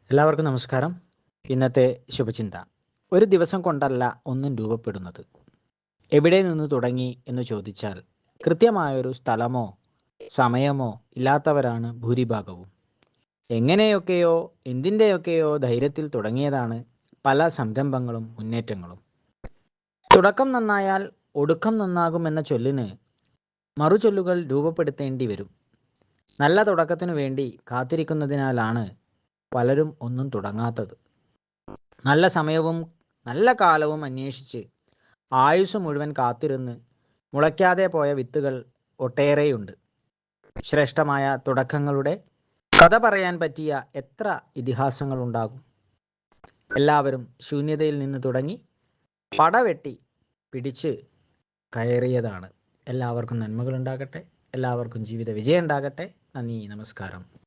എല്ലാവർക്കും നമസ്കാരം. ഇന്നത്തെ ശുഭചിന്ത. ഒരു ദിവസം കൊണ്ടല്ല ഒന്നും രൂപപ്പെടുന്നത്. എവിടെ നിന്ന് തുടങ്ങി എന്ന് ചോദിച്ചാൽ കൃത്യമായൊരു സ്ഥലമോ സമയമോ ഇല്ലാത്തവരാണ് ഭൂരിഭാഗവും. എങ്ങനെയൊക്കെയോ എന്തിൻ്റെയൊക്കെയോ ധൈര്യത്തിൽ തുടങ്ങിയതാണ് പല സംരംഭങ്ങളും മുന്നേറ്റങ്ങളും. തുടക്കം നന്നായാൽ ഒടുക്കം നന്നാകുമെന്ന ചൊല്ലിന് മറുചൊല്ലുകൾ രൂപപ്പെടുത്തേണ്ടി വരും. നല്ല തുടക്കത്തിനു വേണ്ടി കാത്തിരിക്കുന്നതിനാലാണ് പലരും ഒന്നും തുടങ്ങാത്തത്. നല്ല സമയവും നല്ല കാലവും അന്വേഷിച്ച് ആയുസ് മുഴുവൻ കാത്തിരുന്ന് മുളയ്ക്കാതെ പോയ വിത്തുകൾ ഒട്ടേറെയുണ്ട്. ശ്രേഷ്ഠമായ തുടക്കങ്ങളുടെ കഥ പറയാൻ പറ്റിയ എത്ര ഇതിഹാസങ്ങളുണ്ടാകും. എല്ലാവരും ശൂന്യതയിൽ നിന്ന് തുടങ്ങി പടവെട്ടി പിടിച്ച് കയറിയതാണ്. എല്ലാവർക്കും നന്മകളുണ്ടാകട്ടെ. എല്ലാവർക്കും ജീവിത വിജയം ഉണ്ടാകട്ടെ. നന്ദി, നമസ്കാരം.